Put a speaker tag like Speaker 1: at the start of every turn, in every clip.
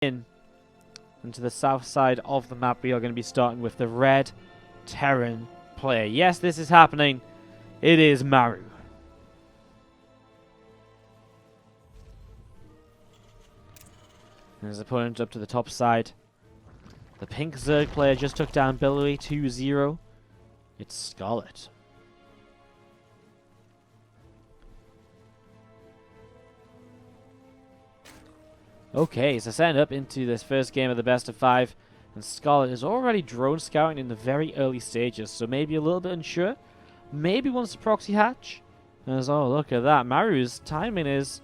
Speaker 1: in into the south side of the map. We are going to be starting with the red Terran player. Yes, this is happening. It is Maru. And his opponent up to the top side. The pink Zerg player just took down Billowy 2-0. It's Scarlett. Okay, so setting up into this first game of the best of 5. And Scarlett is already drone scouting in the very early stages, so maybe a little bit unsure. Maybe wants to proxy hatch. And oh, look at that. Maru's timing is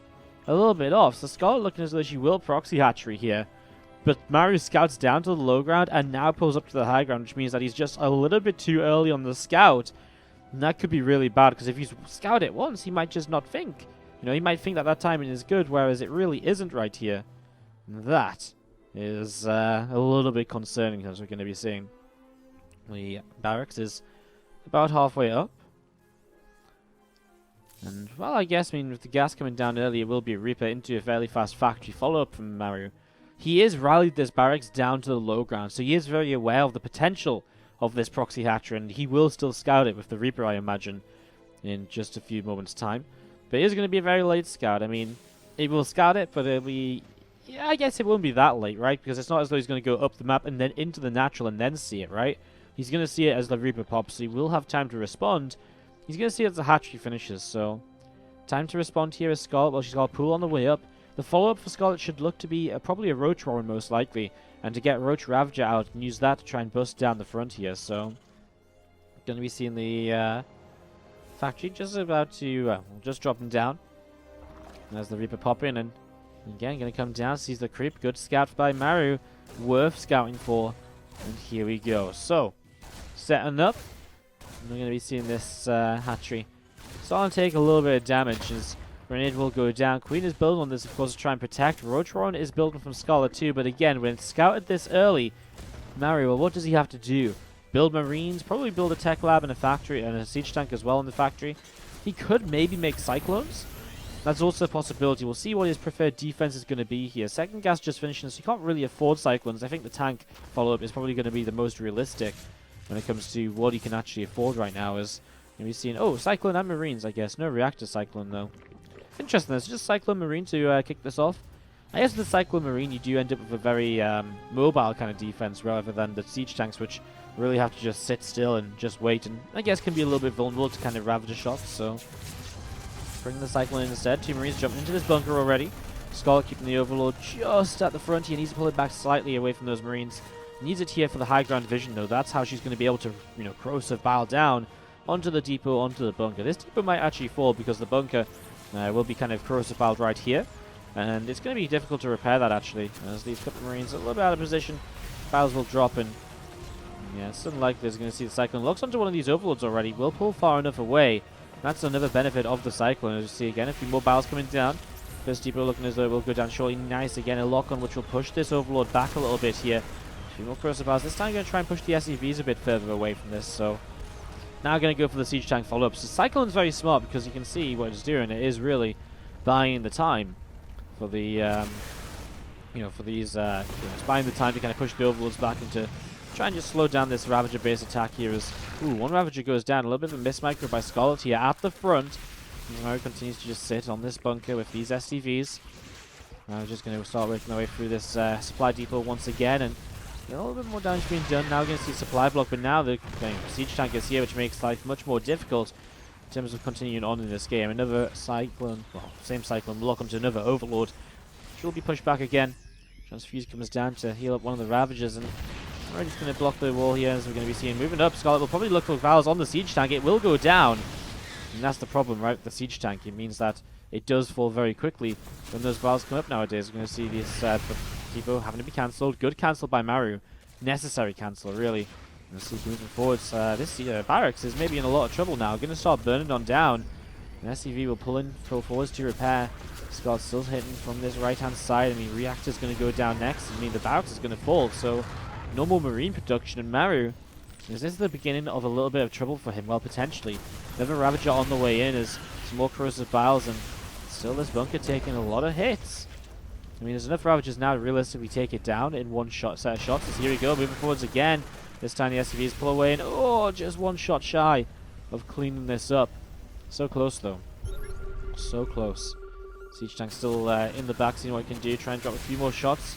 Speaker 1: a little bit off. So Scarlett looking as though she will proxy hatchery here. But Maru scouts down to the low ground and now pulls up to the high ground, which means that he's just a little bit too early on the scout. And that could be really bad, because if he's scouted it once, he might just not think. You know, he might think that that timing is good, whereas it really isn't right here. That is a little bit concerning, as we're going to be seeing. The barracks is about halfway up. And, well, I guess, with the gas coming down early, it will be a Reaper into a fairly fast factory follow-up from Maru. He is rallied this barracks down to the low ground, so he is very aware of the potential of this proxy hatcher, and he will still scout it with the Reaper, I imagine, in just a few moments' time. But it is going to be a very late scout. I mean, it will scout it, but it'll be... Yeah, I guess it won't be that late, right? Because it's not as though he's going to go up the map and then into the natural and then see it, right? He's going to see it as the Reaper pops, so he will have time to respond. He's going to see it as the hatchery finishes, so... Time to respond here is Scarlett. Well, she's got a pool on the way up. The follow-up for Scarlett should look to be probably a Roach Warren, most likely. And to get Roach Ravager out and use that to try and bust down the front here, so... Going to be seeing the factory just about to... just dropping down. And as the Reaper pop in, and again, going to come down, sees the creep. Good scout by Maru. Worth scouting for. And here we go. So, setting up. And we're going to be seeing this hatchery. Starting to take a little bit of damage as Grenade will go down. Queen is building on this, of course, to try and protect. Roach Warren is building from Scarlett too, but again, when it's scouted this early, Maru, well, what does he have to do? Build Marines, probably build a tech lab and a factory, and a siege tank as well in the factory. He could maybe make Cyclones. That's also a possibility. We'll see what his preferred defense is going to be here. Second gas just finishing, so you can't really afford Cyclones. I think the tank follow-up is probably going to be the most realistic when it comes to what he can actually afford right now. As we've seen, oh, Cyclone and Marines, I guess. No Reactor Cyclone, though. Interesting, there's just Cyclone Marine to kick this off. I guess with the Cyclone Marine, you do end up with a very mobile kind of defense rather than the siege tanks, which really have to just sit still and just wait, and I guess can be a little bit vulnerable to kind of Ravager shots, so... Bring the Cyclone in instead. Two Marines jumping into this bunker already. Scarlett keeping the Overlord just at the front. He needs to pull it back slightly away from those Marines. Needs it here for the high ground vision, though. That's how she's going to be able to, corrosive bile down onto the depot, onto the bunker. This depot might actually fall because the bunker will be kind of corrosive biled right here. And it's going to be difficult to repair that, actually, as these couple of Marines are a little bit out of position. Biles will drop, and yeah, it's unlikely there's going to see the Cyclone. Locks onto one of these Overlords already. Will pull far enough away. That's another benefit of the Cyclone. As you see again, a few more Biles coming down. First depot looking as though it will go down shortly. Nice, again, a lock on which will push this Overlord back a little bit here. A few more corrosive Biles. This time going to try and push the SCVs a bit further away from this, so... Now going to go for the siege tank follow-up. So Cyclone's very smart because you can see what it's doing. It is really buying the time for the, for these, it's buying the time to kind of push the Overlords back into try and just slow down this Ravager base attack here. As one Ravager goes down. A little bit of a miss micro by Scarlett here at the front. Maru continues to just sit on this bunker with these SCVs. We're just going to start working our way through this supply depot once again, and a little bit more damage being done. Now we're going to see supply block, but now the siege tank is here, which makes life much more difficult in terms of continuing on in this game. Another Cyclone, well, same Cyclone, lock onto another Overlord. She'll be pushed back again. Transfuse comes down to heal up one of the Ravagers, and we're just going to block the wall here, as we're going to be seeing. Moving up, Scarlett will probably look for Valves on the siege tank. It will go down, and that's the problem, right? The siege tank, it means that it does fall very quickly when those Valves come up nowadays. We're going to see this depot having to be cancelled. Good cancel by Maru. Necessary cancel, really. We'll see moving forwards. This barracks is maybe in a lot of trouble now. Going to start burning on down. An SCV will pull forwards to repair. Scarlett's still hitting from this right-hand side. Reactor's going to go down next. The barracks is going to fall, so normal Marine production. And Maru, is this the beginning of a little bit of trouble for him? Well, potentially. Another Ravager on the way in as some more corrosive biles, and still this bunker taking a lot of hits. I mean, there's enough Ravagers now to realistically take it down in one shot, set of shots. As here we go, moving forwards again. This time the SCVs pull away, and oh, just one shot shy of cleaning this up. So close, though. So close. Siege tank still in the back, seeing what he can do. Try and drop a few more shots.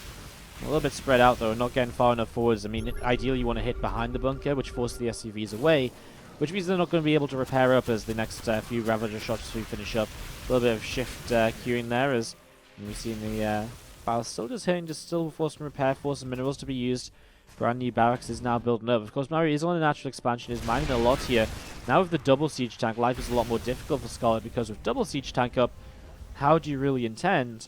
Speaker 1: A little bit spread out, though, not getting far enough forwards. I mean, ideally you want to hit behind the bunker, which forces the SCVs away, which means they're not going to be able to repair up as the next few Ravager shots to finish up. A little bit of shift queuing there as we see in the battle still just hitting, just still force some repair, force some minerals to be used. Brand new barracks is now building up. Of course, Maru is on a natural expansion, is mining a lot here. Now with the double siege tank, life is a lot more difficult for Scarlett because with double siege tank up, how do you really intend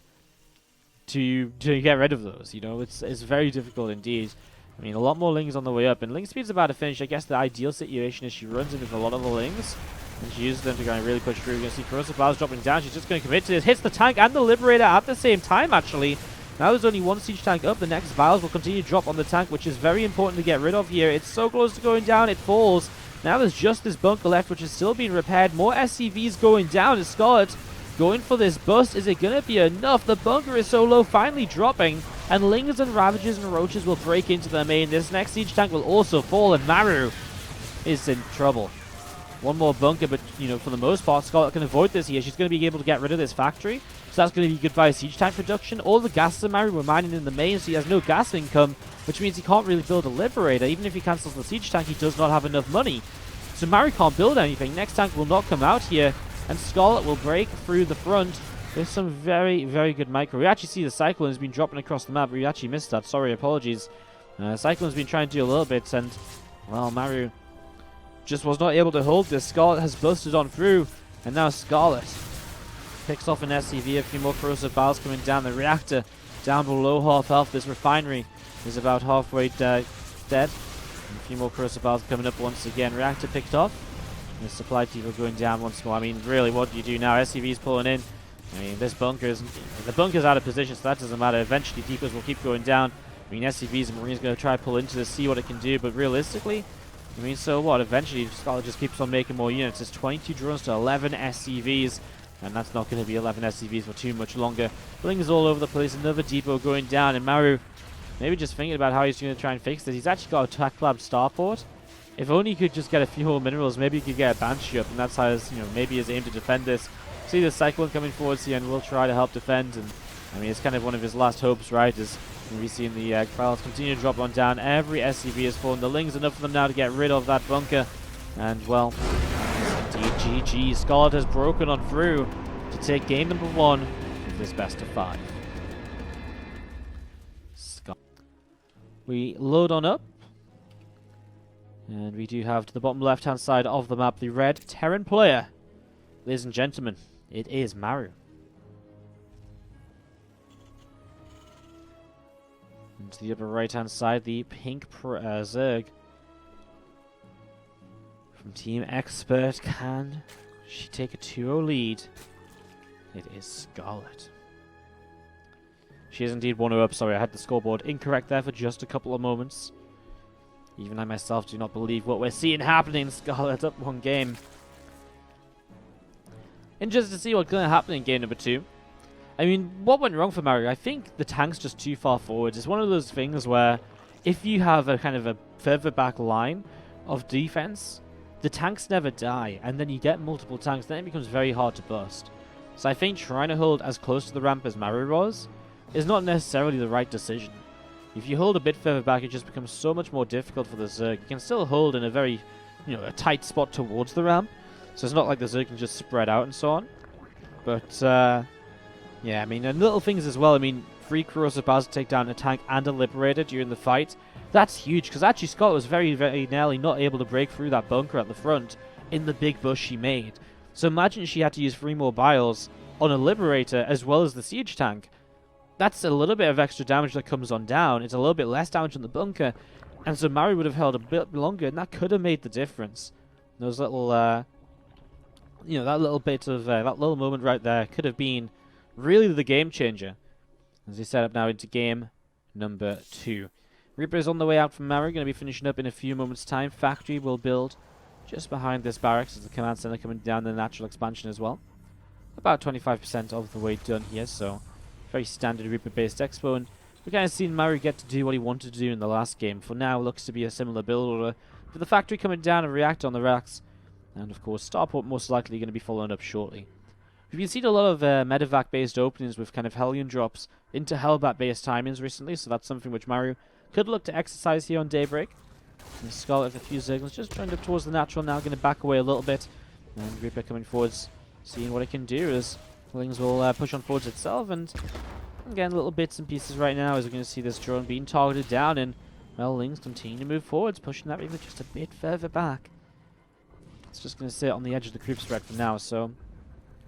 Speaker 1: to get rid of those? You know, it's very difficult indeed. I mean, a lot more Lings on the way up, and Ling speed's about to finish. I guess the ideal situation is she runs in with a lot of the Lings, and she uses them to go and really push through. You're going to see Corrosive Blast dropping down. She's just going to commit to this. Hits the tank and the Liberator at the same time, actually. Now there's only one siege tank up. The next vials will continue to drop on the tank, which is very important to get rid of here. It's so close to going down, it falls. Now there's just this bunker left, which is still being repaired. More SCVs going down as Scarlett going for this bust. Is it going to be enough? The bunker is so low, finally dropping. And Lings and Ravagers and Roaches will break into their main. This next siege tank will also fall, and Maru is in trouble. One more bunker, but, you know, for the most part, Scarlett can avoid this here. She's going to be able to get rid of this factory. So that's going to be goodbye siege tank production. All the gases of Maru were mining in the main, so he has no gas income, which means he can't really build a Liberator. Even if he cancels the siege tank, he does not have enough money. So Maru can't build anything. Next tank will not come out here, and Scarlett will break through the front with some very, very good micro. We actually see the Cyclone has been dropping across the map. We actually missed that. Sorry, apologies. Cyclone's been trying to do a little bit, and, well, Maru just was not able to hold this. Scarlett has busted on through, and now Scarlett picks off an SCV. A few more corrosive barrels coming down. The reactor down below half health. This refinery is about halfway dead. And a few more corrosive barrels coming up once again. Reactor picked off. And the supply depot going down once more. I mean, really, what do you do now? SCV's pulling in. I mean, the bunker's out of position, so that doesn't matter. Eventually, depots will keep going down. I mean, SCVs and Marines going to try to pull into this, see what it can do, but realistically, I mean, so what? Eventually, Scarlett just keeps on making more units. It's 22 drones to 11 SCVs, and that's not going to be 11 SCVs for too much longer. Lings all over the place, another depot going down, and Maru maybe just thinking about how he's going to try and fix this. He's actually got a Attack Lab starport. If only he could just get a few more minerals, maybe he could get a Banshee up, and that's how his, maybe his aim to defend this. See the Cyclone coming forwards here, and will try to help defend, and I mean, it's kind of one of his last hopes, right? As we've seen the files continue to drop on down. Every SCV has fallen. The Ling's enough for them now to get rid of that bunker. And, well, indeed, GG. Scarlett has broken on through to take game number 1 of this best of 5. We load on up. And we do have to the bottom left-hand side of the map the red Terran player. Ladies and gentlemen, it is Maru. And to the upper right-hand side, the pink Zerg. From Team Expert, can she take a 2-0 lead? It is Scarlett. She is indeed 1-0 up. Sorry, I had the scoreboard incorrect there for just a couple of moments. Even I myself do not believe what we're seeing happening. Scarlett up 1 game. Interested to see what's going to happen in game number 2. I mean, what went wrong for Maru? I think the tank's just too far forwards. It's one of those things where if you have a kind of a further back line of defense, the tanks never die, and then you get multiple tanks, then it becomes very hard to bust. So I think trying to hold as close to the ramp as Maru was is not necessarily the right decision. If you hold a bit further back, it just becomes so much more difficult for the Zerg. You can still hold in a very, a tight spot towards the ramp, so it's not like the Zerg can just spread out and so on. But, yeah, I mean, and little things as well. I mean, 3 corrosive bars to take down a tank and a Liberator during the fight. That's huge, because actually Scott was very, very nearly not able to break through that bunker at the front in the big bush she made. So imagine she had to use 3 more biles on a Liberator as well as the siege tank. That's a little bit of extra damage that comes on down. It's a little bit less damage on the bunker. And so Maru would have held a bit longer, and that could have made the difference. Those little, that little bit of, that little moment right there could have been really the game changer. As we set up now into game number 2. Reaper's on the way out from Maru, going to be finishing up in a few moments' time. Factory will build just behind this barracks as the command center coming down the natural expansion as well. About 25% of the way done here, so Very standard Reaper-based expo, and we've kind of seen Maru get to do what he wanted to do in the last game. For now, looks to be a similar build order, with the factory coming down and react on the racks, and of course Starport most likely going to be following up shortly. We've seen a lot of medevac-based openings with kind of Hellion drops into Hellbat-based timings recently, so that's something which Maru could look to exercise here on Daybreak. And Scarlett with a few Zerglings just turned up towards the natural now, going to back away a little bit. And Reaper coming forwards, seeing what it can do as Lings will push on forwards itself. And again, little bits and pieces right now as we're going to see this drone being targeted down. And, well, Lings continue to move forwards, pushing that Reaper just a bit further back. It's just going to sit on the edge of the creep spread for now. So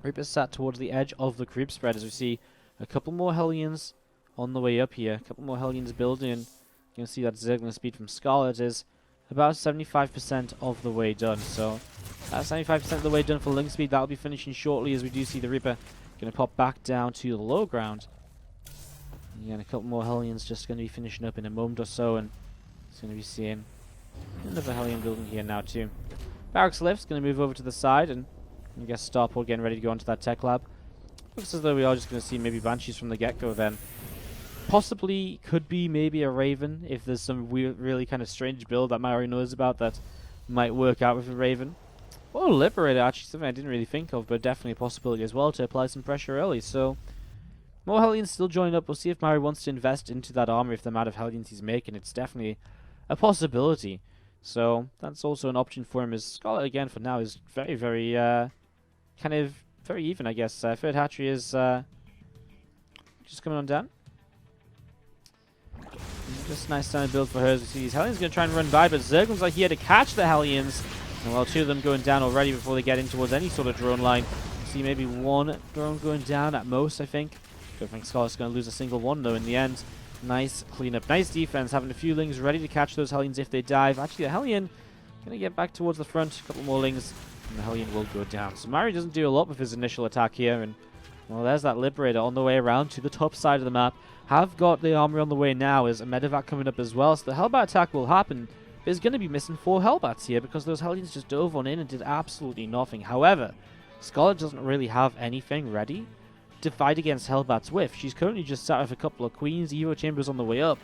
Speaker 1: Reaper's sat towards the edge of the creep spread as we see a couple more Hellions on the way up here. A couple more Hellions building. And you can see that Zergling speed from Scarlett is about 75% of the way done. So 75% of the way done for Link speed. That'll be finishing shortly as we do see the Reaper going to pop back down to the low ground. And again, a couple more Hellions just going to be finishing up in a moment or so, and it's going to be seeing another Hellion building here now too. Barracks lift's going to move over to the side, and I guess Starport getting ready to go onto that tech lab. Looks as though we are just going to see maybe Banshees from the get-go then. Possibly, could be maybe a Raven if there's some weird, really kind of strange build that Maru knows about that might work out with a Raven. Or a Liberator, actually, something I didn't really think of, but definitely a possibility as well to apply some pressure early. So, more Hellions still joining up. We'll see if Maru wants to invest into that armor with the amount of Hellions he's making. It's definitely a possibility. So, that's also an option for him. As Scarlett, again, for now, is very, very, kind of very even, I guess. Third hatchery is just coming on down. Just a nice standard build for her as we see these Hellions going to try and run by, but Zergling's like here to catch the Hellions. And while two of them going down already before they get in towards any sort of drone line. See maybe one drone going down at most, I think. Don't think Scarlett's going to lose a single one though in the end. Nice cleanup, nice defense, having a few Lings ready to catch those Hellions if they dive. Actually, the Hellion going to get back towards the front, a couple more Lings, and the Hellion will go down. So Maru doesn't do a lot with his initial attack here, and well, there's that Liberator on the way around to the top side of the map. Have got the armor on the way now as a medevac coming up as well, so the Hellbat attack will happen. But it's going to be missing 4 Hellbats here because those Hellions just dove on in and did absolutely nothing. However, Scarlett doesn't really have anything ready to fight against Hellbats with. She's currently just sat with a couple of Queens, Evo Chambers on the way up.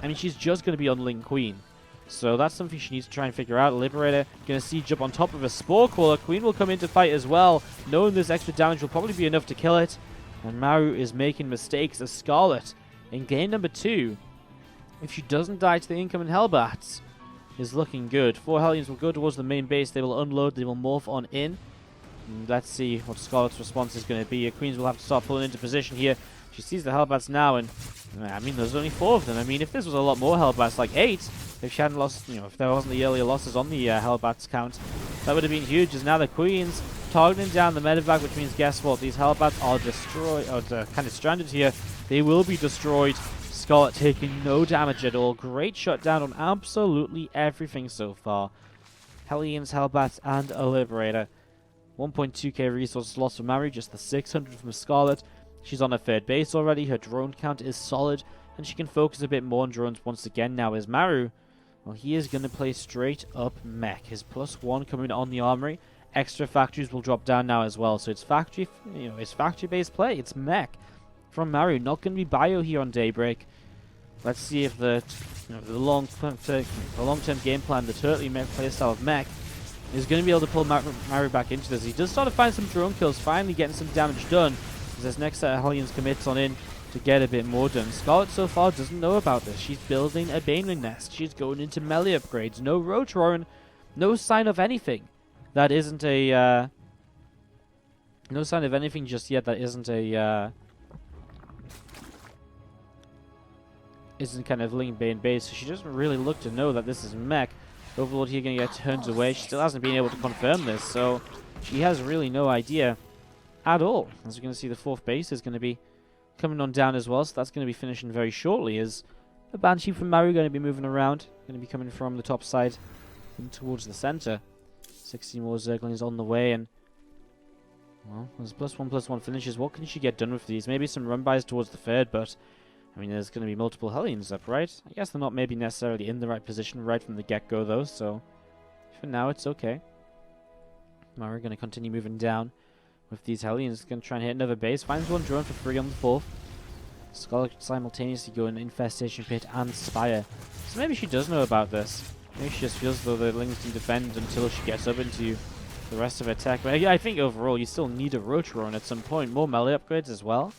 Speaker 1: I mean, she's just going to be on Ling Queen. So that's something she needs to try and figure out. Liberator going to siege up on top of a Spore Crawler. Queen will come in to fight as well, knowing this extra damage will probably be enough to kill it. And Maru is making mistakes as Scarlett, in game number 2, if she doesn't die to the incoming Hellbats, is looking good. 4 Hellions will go towards the main base. They will unload. They will morph on in. And let's see what Scarlett's response is going to be. Queens will have to start pulling into position here. She sees the Hellbats now, and I mean, there's only 4 of them. I mean, if this was a lot more Hellbats, like 8, if she hadn't lost, you know, if there wasn't the earlier losses on the Hellbats count, that would have been huge. As now the Queens targeting down the medevac, which means guess what? These Hellbats are destroyed, or kind of stranded here. They will be destroyed. Scarlett taking no damage at all. Great shutdown on absolutely everything so far. Hellions, Hellbats, and a Liberator. 1.2k resources lost from Maru, just the 600 from Scarlett. She's on her 3rd base already. Her drone count is solid, and she can focus a bit more on drones once again now as Maru. Well, he is going to play straight up mech. His +1 coming on the armory. Extra factories will drop down now as well. So it's factory, it's factory-based play. It's mech from Maru. Not going to be bio here on Daybreak. Let's see if the long-term game plan, the Turtley mech playstyle of mech, is going to be able to pull Maru back into this. He does start to find some drone kills, finally getting some damage done. As this next set of Hellions commits on in to get a bit more done. Scarlett so far doesn't know about this. She's building a Baneling nest. She's going into melee upgrades. No Roach Roaring. No sign of anything. That isn't a... no sign of anything just yet. That isn't a... isn't kind of Ling Bane base. So she doesn't really look to know that this is mech. Overlord here going to get turned away. She still hasn't been able to confirm this. So she has really no idea at all. As we're going to see, the 4th base is going to be coming on down as well, so that's going to be finishing very shortly. Is a Banshee from Maru going to be moving around, going to be coming from the top side in towards the center. 60 more Zerglings on the way, and well, there's +1/+1 finishes. What can she get done with these? Maybe some run-bys towards the 3rd, but I mean, there's going to be multiple Hellions up, right? I guess they're not maybe necessarily in the right position right from the get-go, though, so for now it's okay. Maru going to continue moving down with these Hellions. Going to try and hit another base. Finds one drone for free on the 4th. Scarlett could simultaneously go in Infestation Pit and Spire. So maybe she does know about this. Maybe she just feels as though the Lings can defend until she gets up into the rest of her tech. But I think overall you still need a Roach Drone at some point. More melee upgrades as well.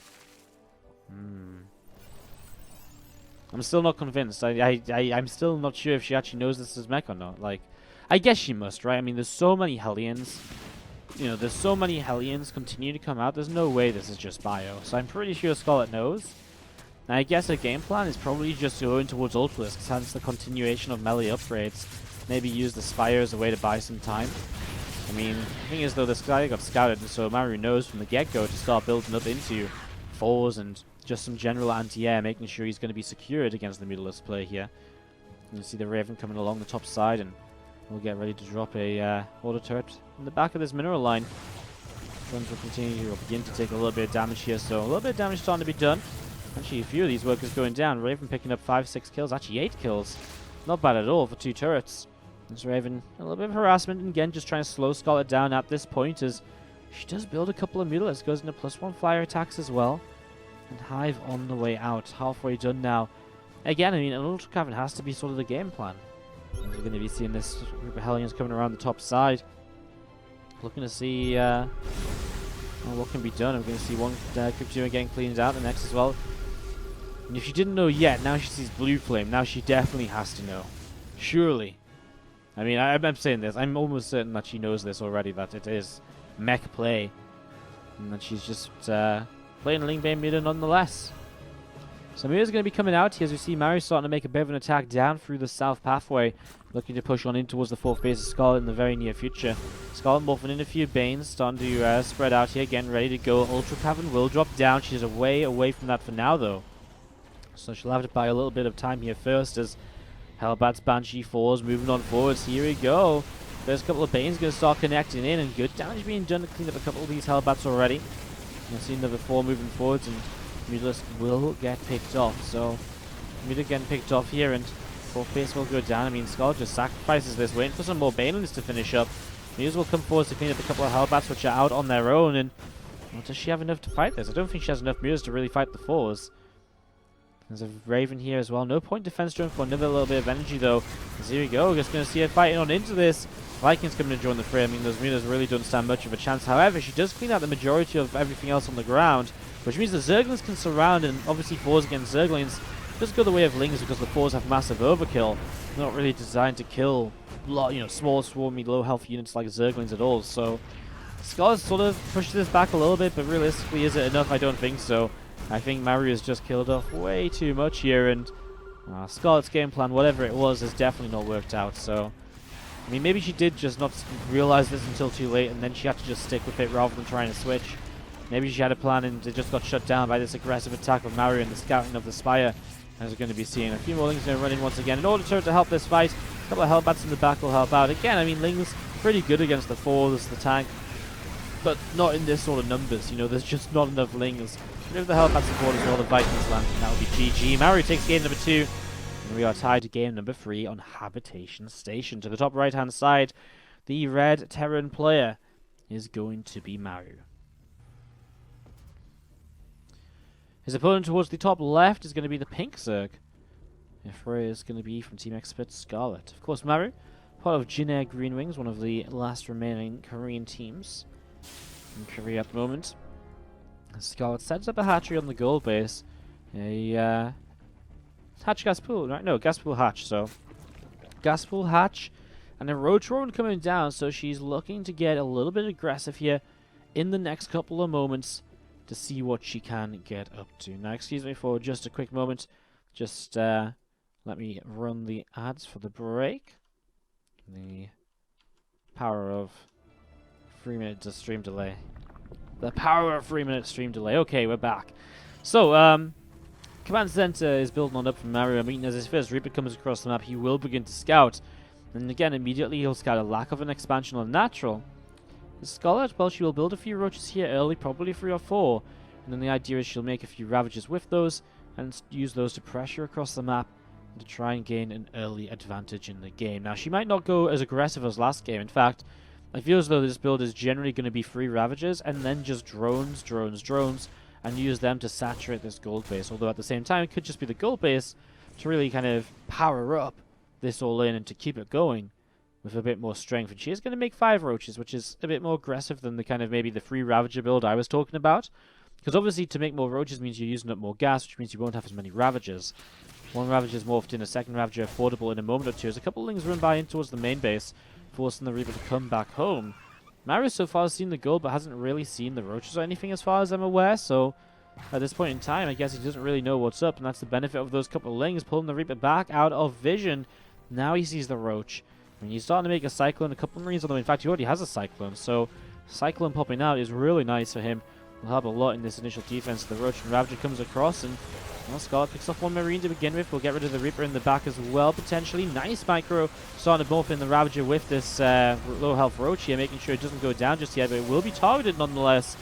Speaker 1: I'm still not convinced. I'm still not sure if she actually knows this is mech or not. Like, I guess she must, right? I mean, there's so many Hellions. You know, there's so many Hellions continue to come out. There's no way this is just bio. So I'm pretty sure Scarlett knows. And I guess her game plan is probably just going towards Ultras, because that's the continuation of melee upgrades. Maybe use the Spire as a way to buy some time. I mean, the thing is though, this guy got scouted, and so Maru knows from the get-go to start building up into 4s and just some general anti-air, making sure he's going to be secured against the Mutalisk player here. You can see the Raven coming along the top side, and we'll get ready to drop a auto turret in the back of this mineral line. Guns will continue to begin to take a little bit of damage here, so a little bit of damage starting to be done. Actually, a few of these workers going down. Raven picking up 5-6 kills, actually 8 kills. Not bad at all for 2 turrets. This Raven, a little bit of harassment, and again, just trying to slow Scarlett down at this point, as she does build a couple of Mutalisks, goes into +1 flyer attacks as well. And Hive on the way out, halfway done now. Again, I mean, an Ultra Cavern has to be sort of the game plan. We're going to be seeing this group of Hellions coming around the top side. Looking to see what can be done. I'm going to see one Cryptoma getting cleaned out, the next as well. And if she didn't know yet, now she sees Blue Flame. Now she definitely has to know. Surely. I mean, I'm saying this. I'm almost certain that she knows this already, that it is mech play. And that she's just playing Lingbane Meter nonetheless. So Mira's going to be coming out here as we see Maru starting to make a bit of an attack down through the south pathway. Looking to push on in towards the 4th base of Scarlett in the very near future. Scarlett morphing in a few Banes, starting to spread out here, getting ready to go. Ultra Cavern will drop down. She's away from that for now though. So she'll have to buy a little bit of time here first as Hellbat's Banshee 4s moving on forwards. Here we go. First couple of Banes going to start connecting in, and good damage being done to clean up a couple of these Hellbats already. You'll see another 4 moving forwards, and Mutalisk will get picked off. So Mutalisk getting picked off here, and 4th base will go down. I mean, Scarlett just sacrifices this, waiting for some more Banelings to finish up. Mutalisk will come forwards to clean up a couple of Hellbats, which are out on their own, and well, does she have enough to fight this? I don't think she has enough Mutalisk to really fight the 4s. There's a Raven here as well. No point defense drone for another little bit of energy though. As here we go. Just going to see her fighting on into this. Vikings coming to join the fray. I mean, those Mutas really don't stand much of a chance. However, she does clean out the majority of everything else on the ground, which means the Zerglings can surround, and obviously 4s against Zerglings just go the way of Lings because the 4s have massive overkill. They're not really designed to kill, small, swarmy, low health units like Zerglings at all. So Scarlett sort of pushed this back a little bit, but realistically, is it enough? I don't think so. I think Maru has just killed off way too much here, and Scarlett's game plan, whatever it was, has definitely not worked out. So, I mean, maybe she did just not realize this until too late, and then she had to just stick with it rather than trying to switch. Maybe she had a plan and it just got shut down by this aggressive attack of Maru and the scouting of the Spire, as we're going to be seeing. A few more Lings going to run in once again in order to help this fight. A couple of Hellbats in the back will help out. Again, I mean, Lings pretty good against the 4s, the tank, but not in this sort of numbers. You know, there's just not enough Lings. If the Hellbat support as well, the Vikings land, and that will be GG. Maru takes game number 2, and we are tied to game number 3 on Habitation Station. To the top right-hand side, the red Terran player is going to be Maru. His opponent towards the top left is going to be the pink Zerg. The fray is going to be from Team Expert Scarlett. Of course, Maru, part of Jin Air Green Wings, one of the last remaining Korean teams in Korea at the moment. Scarlett sets up a hatchery on the gold base. A hatch gas pool, right? No, gas pool hatch. So gas pool hatch, and a roach drone coming down. So she's looking to get a little bit aggressive here in the next couple of moments to see what she can get up to. Now, excuse me for just a quick moment. Just let me run the ads for the break. The power of 3 minutes of stream delay. The power of 3-minute stream delay. Okay, we're back. So, Command Center is building on up from Maru. I mean, as his first Reaper comes across the map, he will begin to scout. And again, immediately he'll scout a lack of an expansion on natural. The Scarlett, well, she will build a few roaches here early, probably 3 or 4. And then the idea is she'll make a few Ravages with those, and use those to pressure across the map, and to try and gain an early advantage in the game. Now, she might not go as aggressive as last game. In fact, I feel as though this build is generally going to be 3 Ravagers, and then just drones, and use them to saturate this gold base. Although at the same time, it could just be the gold base to really kind of power up this all in and to keep it going with a bit more strength. And she is going to make 5 roaches, which is a bit more aggressive than the kind of maybe the free Ravager build I was talking about. Because obviously to make more roaches means you're using up more gas, which means you won't have as many Ravagers. One Ravager is morphed in, a second Ravager affordable in a moment or two. As a couple of Lings run by in towards the main base, forcing the Reaper to come back home. Maru so far has seen the gold, but hasn't really seen the roaches or anything as far as I'm aware, so at this point in time, I guess he doesn't really know what's up, and that's the benefit of those couple of Lings, pulling the Reaper back out of vision. Now he sees the roach. And he's starting to make a Cyclone, a couple of Marines, although in fact he already has a Cyclone, so Cyclone popping out is really nice for him. Will help a lot in this initial defense. The Roach and Ravager comes across, and well, Scarlett picks off one Marine to begin with. We'll get rid of the Reaper in the back as well, potentially. Nice micro starting to morph in the Ravager with this low health Roach here, making sure it doesn't go down just yet, but it will be targeted nonetheless.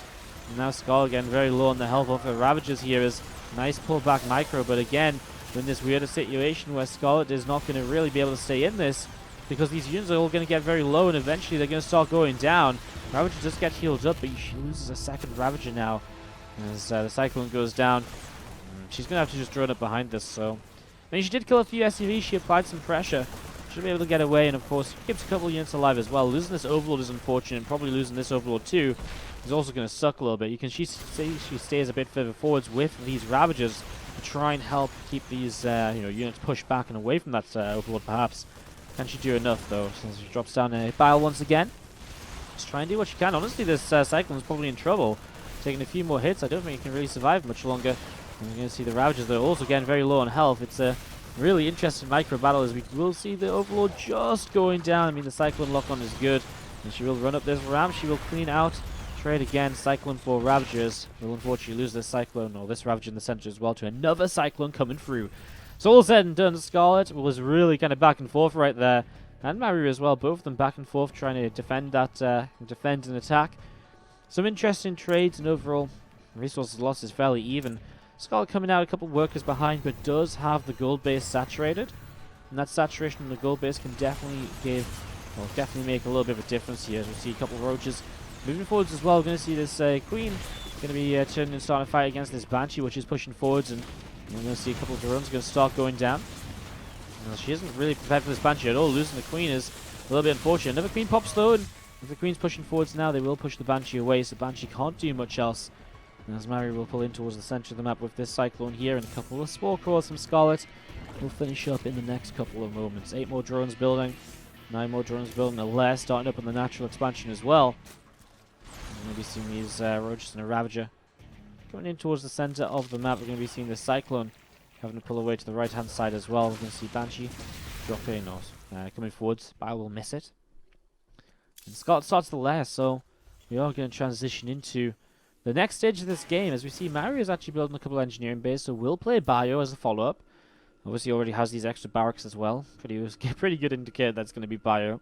Speaker 1: And now Scarlett getting very low on the health of the Ravagers here is nice pullback micro, but again, we're in this weirder situation where Scarlett is not going to really be able to stay in this, because these units are all going to get very low, and eventually they're going to start going down. Ravager does get healed up, but she loses a second Ravager now as the Cyclone goes down. She's going to have to just drone up behind this, so... I mean, she did kill a few SCVs, she applied some pressure. Should be able to get away, and of course, keeps a couple of units alive as well. Losing this Overlord is unfortunate, and probably losing this Overlord too is also going to suck a little bit. You can see she stays a bit further forwards with these Ravagers to try and help keep these units pushed back and away from that Overlord, perhaps. Can she do enough, though, since she drops down a Bile once again? Just try and do what she can. Honestly, this Cyclone is probably in trouble. Taking a few more hits, I don't think it can really survive much longer. And we're going to see the Ravagers, though, also getting very low on health. It's a really interesting micro battle, as we will see the Overlord just going down. I mean, the Cyclone lock-on is good. And she will run up this ramp. She will clean out. Trade again. Cyclone for Ravagers. Will unfortunately lose this Cyclone, or this Ravager in the center as well, to another Cyclone coming through. So all said and done, Scarlett was really kind of back and forth right there. And Maru as well, both of them back and forth trying to defend that, defend and attack. Some interesting trades, and overall resources lost is fairly even. Scarlett coming out a couple of workers behind, but does have the gold base saturated. And that saturation in the gold base can definitely definitely make a little bit of a difference here. As we see a couple of roaches moving forwards as well. We're going to see this Queen going to be turning and starting a fight against this Banshee, which is pushing forwards, and we're going to see a couple of drones going to start going down. Well, she isn't really prepared for this Banshee at all. Losing the Queen is a little bit unfortunate. Another Queen pops though, and if the Queen's pushing forwards now, they will push the Banshee away, so Banshee can't do much else. And as Maru will pull in towards the center of the map with this Cyclone here, and a couple of Spore Crawlers from Scarlett, will finish up in the next couple of moments. 8 more drones building, 9 more drones building, a lair starting up on the natural expansion as well. We're going to be seeing these Roaches and a Ravager coming in towards the center of the map. We're going to be seeing the Cyclone having to pull away to the right hand side as well. We're going to see Banshee drop in, or coming forwards. Bile will miss it. And Scarlett starts the lair, so we are going to transition into the next stage of this game, as we see Maru is actually building a couple of engineering bases, so we'll play Bio as a follow-up. Obviously already has these extra barracks as well. Pretty good indicator that's going to be Bio.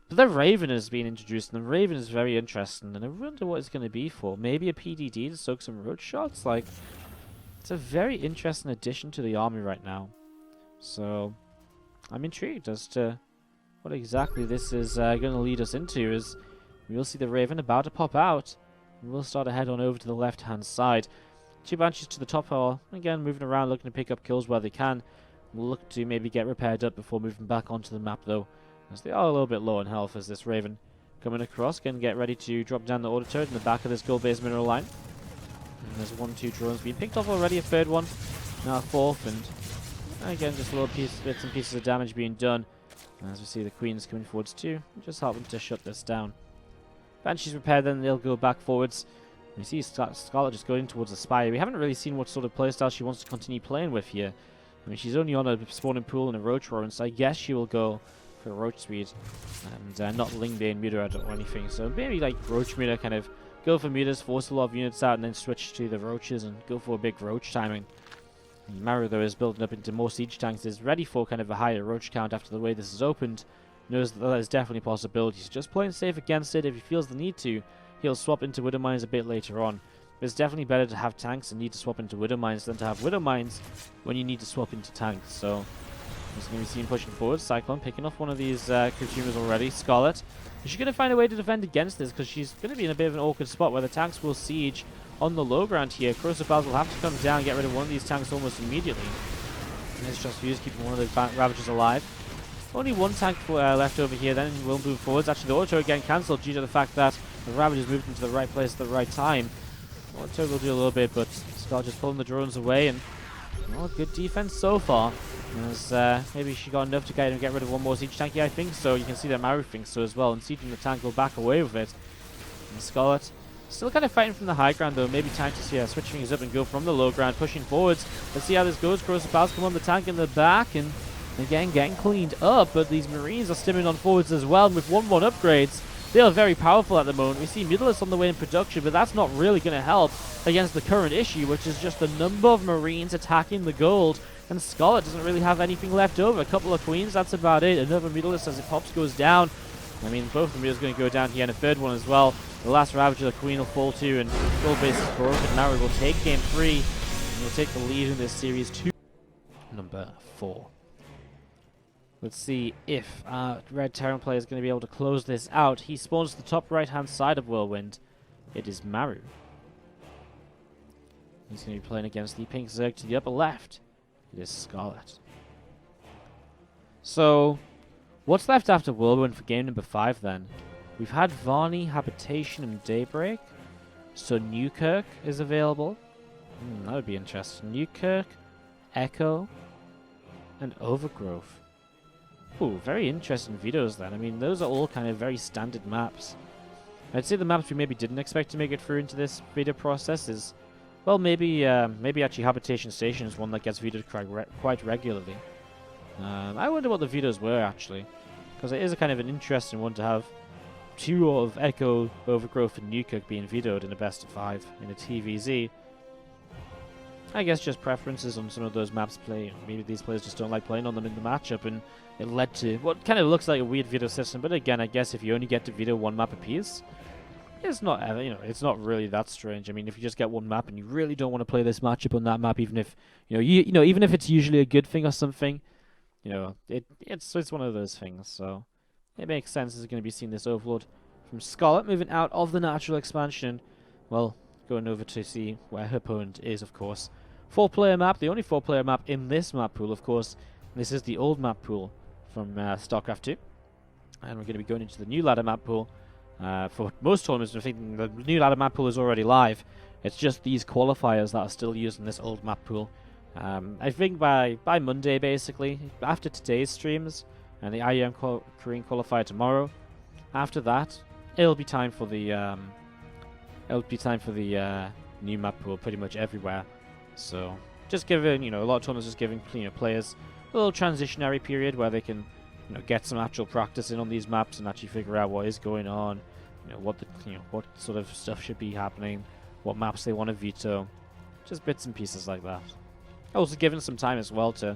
Speaker 1: But the Raven has been introduced, and the Raven is very interesting, and I wonder what it's going to be for. Maybe a PDD to soak some roach shots? Like, it's a very interesting addition to the army right now. So, I'm intrigued as to what exactly this is going to lead us into, as we'll see the Raven about to pop out. We'll start to head on over to the left-hand side. 2 Banshees to the top are, again, moving around, looking to pick up kills where they can. We'll look to maybe get repaired up before moving back onto the map, though, as they are a little bit low on health, as this Raven coming across can get ready to drop down the auto turret in the back of this gold base mineral line. And there's 1, 2 drones being picked off already, a 3rd one, now a 4th, and again, just little bits and pieces of damage being done. And as we see the Queen's coming forwards too, just helping to shut this down. Banshee's repaired, then they'll go back forwards. We see Scarlett just going towards the Spire. We haven't really seen what sort of playstyle she wants to continue playing with here. I mean, she's only on a spawning pool and a Roach Roar, so I guess she will go for Roach Speed and not Ling Bane Muta or anything. So maybe like Roach Muta, kind of go for Mutas, force a lot of units out, and then switch to the Roaches and go for a big Roach timing. And Maru, though, is building up into more siege tanks, is ready for kind of a higher Roach count after the way this is opened. Knows that is definitely possibilities. Just playing safe against it. If he feels the need to, he'll swap into Widow Mines a bit later on. But it's definitely better to have tanks and need to swap into Widow Mines than to have Widow Mines when you need to swap into tanks. So, he's going to be seen pushing forward. Cyclone picking off one of these consumers already. Scarlett. Is she going to find a way to defend against this? Because she's going to be in a bit of an awkward spot where the tanks will siege on the low ground here. Corrosive Bowels will have to come down and get rid of one of these tanks almost immediately. And it's just Fuse keeping one of those Ravagers alive. Only one tank left over here, then we'll move forwards. Actually, the auto again cancelled due to the fact that the Ravagers moved into the right place at the right time. Auto will do a little bit, but Scarlett just pulling the drones away, and well, good defense so far. As maybe she got enough to get rid of one more siege tank. Yeah, I think so. You can see that Maru thinks so as well, and sieging the tank will back away with it. And Scarlett still kind of fighting from the high ground though. Maybe time to switch things up and go from the low ground, pushing forwards. Let's see how this goes. Corrosive Bowels come on the tank in the back, and again getting cleaned up, but these Marines are stimming on forwards as well, and with 1-1 upgrades, they are very powerful at the moment. We see Mutalisk on the way in production, but that's not really going to help against the current issue, which is just the number of Marines attacking the gold, and Scarlett doesn't really have anything left over. A couple of Queens, that's about it. Another Mutalisk as it pops goes down. I mean, both of them are going to go down here, and a third one as well. The last Ravager, the Queen, will fall too, and gold base is broken. Maru will take game 3, and will take the lead in this series 2. Number 4. Let's see if Red Terran player is going to be able to close this out. He spawns to the top right-hand side of Whirlwind. It is Maru. He's going to be playing against the Pink Zerg to the upper left. It is Scarlett. So, what's left after Whirlwind for game number 5 then? We've had Varney, Habitation, and Daybreak. So Newkirk is available. That would be interesting. Newkirk, Echo, and Overgrowth. Ooh, very interesting vetoes then. I mean, those are all kind of very standard maps. I'd say the maps we maybe didn't expect to make it through into this veto process is, well, maybe actually Habitation Station is one that gets vetoed quite regularly. I wonder what the vetoes were actually, because it is a kind of an interesting one to have 2 of Echo, Overgrowth, and Newkirk being vetoed in a best of 5 in a TVZ. I guess just preferences on some of those maps play. Maybe these players just don't like playing on them in the matchup, and it led to what kind of looks like a weird veto system. But again, I guess if you only get to veto 1 map apiece, it's not it's not really that strange. I mean, if you just get 1 map and you really don't want to play this matchup on that map, even if even if it's usually a good thing or something, it's one of those things. So it makes sense. Is going to be seeing this Overlord from Scarlett moving out of the natural expansion. Well, going over to see where her opponent is, of course. 4-player map, the only 4-player map in this map pool, of course. This is the old map pool from StarCraft 2. And we're going to be going into the new ladder map pool. For most tournaments, I think the new ladder map pool is already live. It's just these qualifiers that are still using this old map pool. I think by Monday, basically, after today's streams, and the IEM Korean Qualifier tomorrow, after that, it'll be time for the new map pool pretty much everywhere. So just giving a lot of tournaments just giving players a little transitionary period where they can get some actual practice in on these maps and actually figure out what is going on, what sort of stuff should be happening, what maps they want to veto, just bits and pieces like that. Also giving some time as well to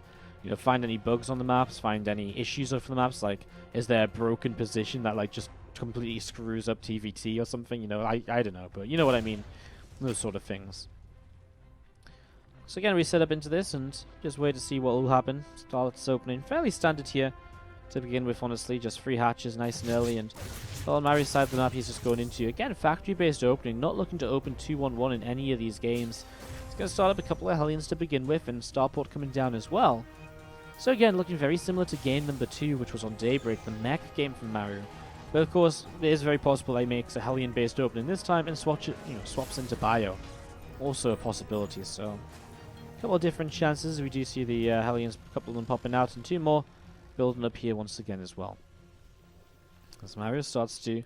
Speaker 1: find any bugs on the maps, find any issues with the maps, like is there a broken position that just completely screws up TVT or something, I don't know, but you know what I mean, those sort of things. So again, we set up into this and just wait to see what will happen. Scarlett's opening fairly standard here to begin with, honestly, just 3 hatches nice and early, and on Maru's side of the map he's just going into, again, factory-based opening, not looking to open 2-1-1 in any of these games. He's going to start up a couple of Hellions to begin with, and Starport coming down as well. So again, looking very similar to game number 2, which was on Daybreak, the mech game from Maru. But of course, it is very possible that he makes a Hellion-based opening this time and swaps into Bio. Also a possibility, so a couple of different chances. We do see the Hellions, a couple of them popping out, and 2 more building up here once again as well. As Maru starts to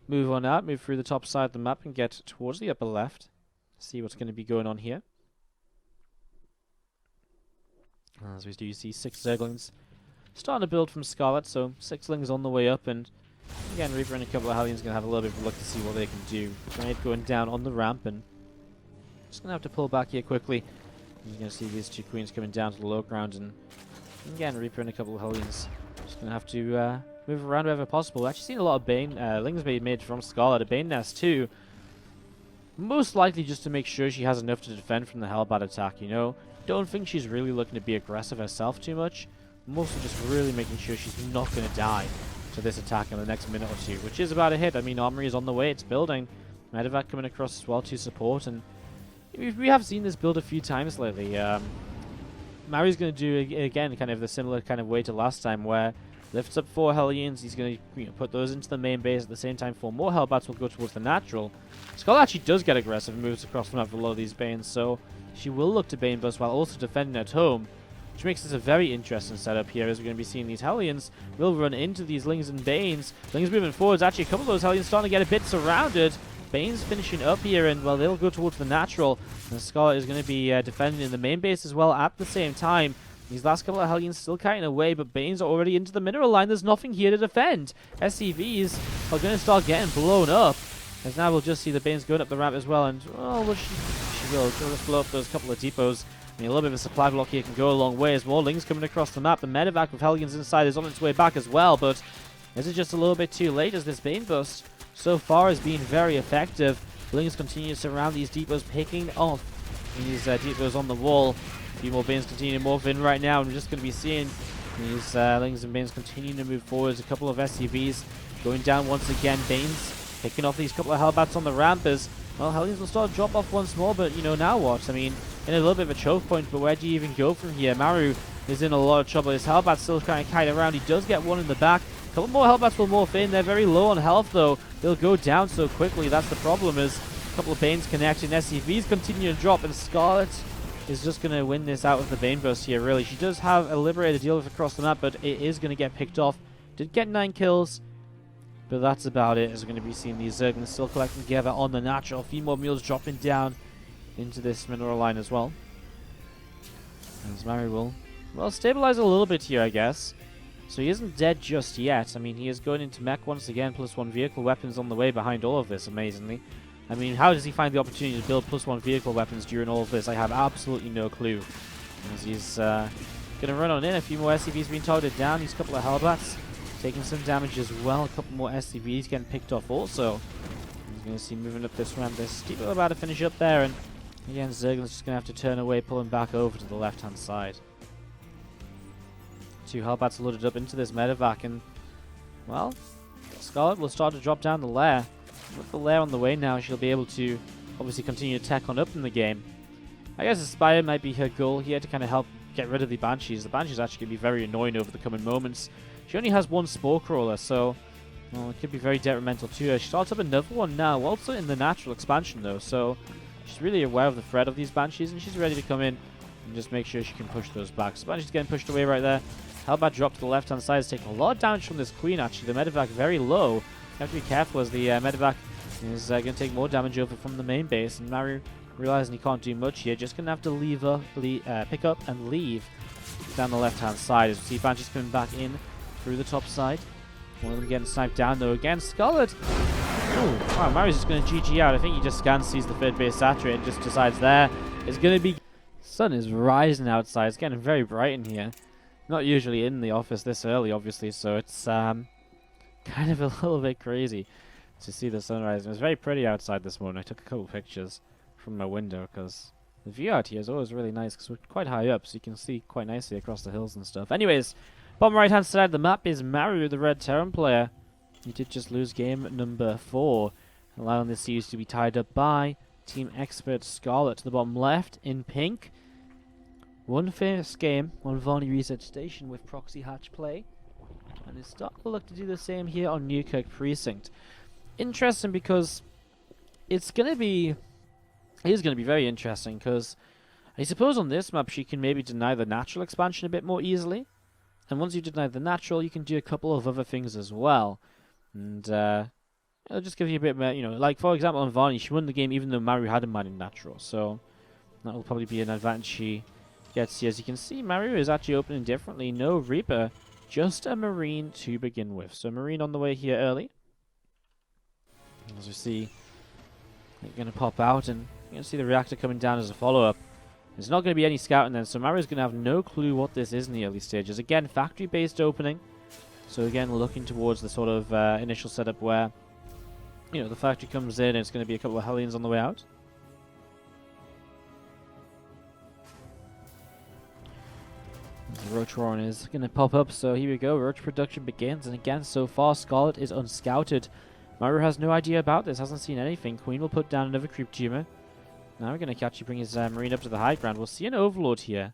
Speaker 1: move on out, move through the top side of the map and get towards the upper left. See what's going to be going on here. As we do see 6 Zerglings starting to build from Scarlett, so 6lings on the way up, and again, Reaper and a couple of Hellions going to have a little bit of luck to see what they can do. Grenade going down on the ramp, and just going to have to pull back here quickly. You're going to see these 2 Queens coming down to the low ground, and again, Reaper and a couple of Hellions just going to have to move around wherever possible. We've actually seen a lot of Bane lings being made from Scarlett, a Bane nest too. Most likely just to make sure she has enough to defend from the Hellbat attack, Don't think she's really looking to be aggressive herself too much. Mostly just really making sure she's not going to die to this attack in the next minute or 2, which is about a hit. I mean, Armory is on the way, it's building. Medevac coming across as well to support, and we have seen this build a few times lately. Maru's going to do again kind of the similar kind of way to last time, where lifts up 4 Hellions. He's going to put those into the main base. At the same time, 4 more Hellbats will go towards the natural. Scarlett actually does get aggressive and moves across the map for a lot of these Banes, so she will look to Bane Bust while also defending at home, which makes this a very interesting setup here, as we're going to be seeing these Hellions will run into these Lings and Banes. Lings moving forwards. Actually, a couple of those Hellions starting to get a bit surrounded. Bane's finishing up here, and well, they'll go towards the natural, and Scarlett is going to be defending in the main base as well at the same time. These last couple of Hellions still kiting away, but Banes are already into the mineral line. There's nothing here to defend. SCVs are going to start getting blown up, as now we'll just see the Banes going up the ramp as well, and well, she will. She'll just blow up those couple of depots. I mean, a little bit of a supply block here can go a long way as more Lings coming across the map. The Medevac with Hellions inside is on its way back as well, but this is just a little bit too late, as this Bane Bust so far has been very effective. Lings continue to surround these depots, picking off these depots on the wall. A few more Banes continue to morph in right now, and we're just going to be seeing these Lings and Banes continuing to move forwards. A couple of SCVs going down once again. Banes picking off these couple of Hellbats on the ramp as, well, Hellions will start to drop off once more, but, you know, now what? I mean, in a little bit of a choke point, but where do you even go from here? Maru is in a lot of trouble. His Hellbat's still trying to kite around. He does get one in the back. A couple more Hellbats will morph in. They're very low on health, though. They'll go down so quickly. That's the problem, is a couple of Banes connecting. SCVs continue to drop, and Scarlett is just going to win this out with the Bane Burst here, really. She does have a Liberator deal with across the map, but it is going to get picked off. Did get 9 kills, but that's about it, as we're going to be seeing these Zerglings still collecting together on the natural. A few more mules dropping down into this mineral line as well. As Maru will, well, stabilize a little bit here, I guess. So he isn't dead just yet. I mean, he is going into mech once again, +1 vehicle weapons on the way behind all of this, amazingly. I mean, how does he find the opportunity to build +1 vehicle weapons during all of this? I have absolutely no clue. As he's going to run on in. A few more SCVs being targeted down. These couple of Hellbats taking some damage as well. A couple more SCVs getting picked off also. He's going to see moving up this ramp. They're steeply about to finish up there, and again, Zergling's just going to have to turn away, pulling back over to the left-hand side. 2 Hellbats loaded up into this Medevac, and, well, Scarlett will start to drop down the lair. With the lair on the way now, she'll be able to obviously continue to tech on up in the game. I guess Aspire might be her goal here to kind of help get rid of the Banshees. The Banshees actually can be very annoying over the coming moments. She only has 1 Spore Crawler, so, well, it could be very detrimental to her. She starts up another one now, also in the natural expansion though, so she's really aware of the threat of these Banshees, and she's ready to come in and just make sure she can push those back. So Banshee's getting pushed away right there. Hellbat dropped to the left-hand side. Is taking a lot of damage from this Queen, actually. The Medevac very low. You have to be careful, as the Medevac is going to take more damage over from the main base. And Maru, realizing he can't do much here, just going to have to pick up and leave down the left-hand side. As we see Banshees coming back in through the top side. One of them getting sniped down, though, again. Scarlett. Oh, wow, Maru's just going to GG out. I think he just scans, sees the third base saturated, and just decides there is going to be... Sun is rising outside. It's getting very bright in here. Not usually in the office this early, obviously, so it's kind of a little bit crazy to see the sunrise. It was very pretty outside this morning. I took a couple pictures from my window, because the view out here is always really nice, because we're quite high up, so you can see quite nicely across the hills and stuff. Anyways, bottom right-hand side of the map is Maru, the red Terran player. He did just lose game number 4, allowing this series to be tied up by Team Expert Scarlett. To the bottom left, in pink, one first game on Varney Research Station with Proxy Hatch play, and it's starting to look to do the same here on Newkirk Precinct. Interesting, because it is going to be very interesting, because I suppose on this map she can maybe deny the natural expansion a bit more easily, and once you deny the natural, you can do a couple of other things as well, and it'll just give you a bit more, like for example on Varney, she won the game even though Maru had a man in natural, so that will probably be an advantage she gets here. As you can see, Maru is actually opening differently. No Reaper, just a Marine to begin with. So Marine on the way here early. As we see, they're going to pop out, and you're going to see the reactor coming down as a follow-up. There's not going to be any scouting then, so Maru's going to have no clue what this is in the early stages. Again, factory-based opening. So again, looking towards the sort of initial setup where, the factory comes in and it's going to be a couple of Hellions on the way out. The Roach Roaring is going to pop up, so here we go. Roach production begins, and again, so far, Scarlett is unscouted Maru has no idea about this, hasn't seen anything. Queen will put down another creep tumor. Now we're going to actually bring his Marine up to the high ground. We'll see an Overlord here.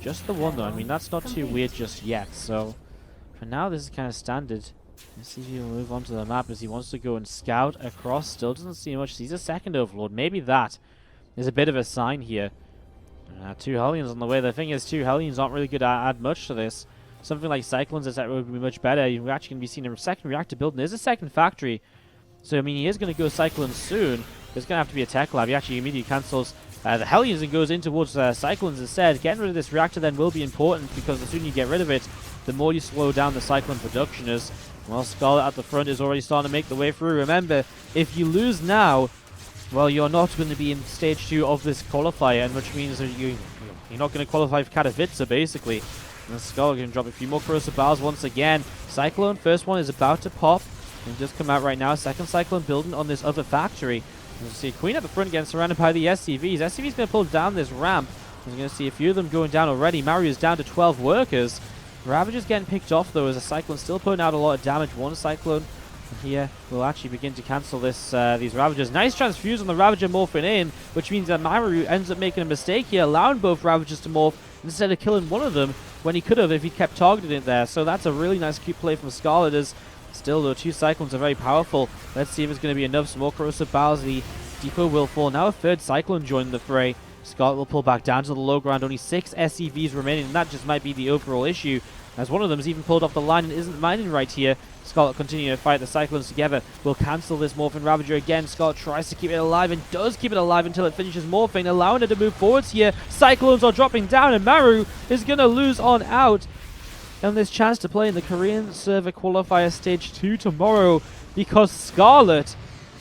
Speaker 1: Just the one though. I mean, that's not too weird just yet. So for now, this is kind of standard. Let's see if he'll move onto the map as he wants to go and scout across. Still doesn't see much. Sees a second Overlord. Maybe that is a bit of a sign here. 2 Hellions on the way. The thing is, 2 Hellions aren't really good to add much to this. Something like Cyclones would be much better. You're actually going to be seeing a second reactor build. And there's a second factory. So, I mean, he is going to go Cyclones soon. There's going to have to be a tech lab. He actually immediately cancels the Hellions and goes in towards Cyclones instead. Getting rid of this reactor then will be important, because the sooner you get rid of it, the more you slow down the Cyclone production is. Well, Scarlett at the front is already starting to make the way through. Remember, if you lose now, well, you're not going to be in stage 2 of this qualifier, and which means that you're not going to qualify for Katowice, basically. And Scarlett can drop a few more corrosive bars once again. Cyclone, first one is about to pop. And just come out right now. Second Cyclone building on this other factory. You see Queen at the front getting surrounded by the SCVs. SCV's going to pull down this ramp. We're going to see a few of them going down already. Maru is down to 12 workers. Ravager's getting picked off though, as a Cyclone still putting out a lot of damage. One Cyclone here will actually begin to cancel this these Ravagers. Nice transfuse on the Ravager morphing in, which means that Maru ends up making a mistake here, allowing both Ravagers to morph instead of killing one of them when he could have if he kept targeting it there. So that's a really nice cute play from Scarlett. As still, though, 2 Cyclones are very powerful. Let's see if it's going to be enough. Some more corrosive bars. The depot will fall. Now a 3rd Cyclone joining the fray. Scarlett will pull back down to the low ground. Only 6 SCVs remaining, and that just might be the overall issue, as one of them is even pulled off the line and isn't mining right here. Scarlett continuing to fight the Cyclones together. Will cancel this Morphin Ravager again. Scarlett tries to keep it alive and does keep it alive until it finishes morphing, allowing it to move forwards here. Cyclones are dropping down, and Maru is going to lose on out. And there's chance to play in the Korean server qualifier stage 2 tomorrow, because Scarlett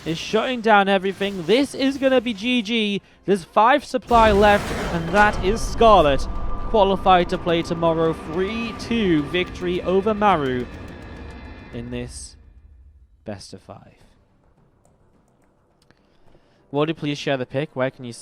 Speaker 1: is shutting down everything. This is going to be GG. There's 5 supply left, and that is Scarlett qualified to play tomorrow. 3-2 victory over Maru in this best of 5. Wardy, please share the pick. Where can you see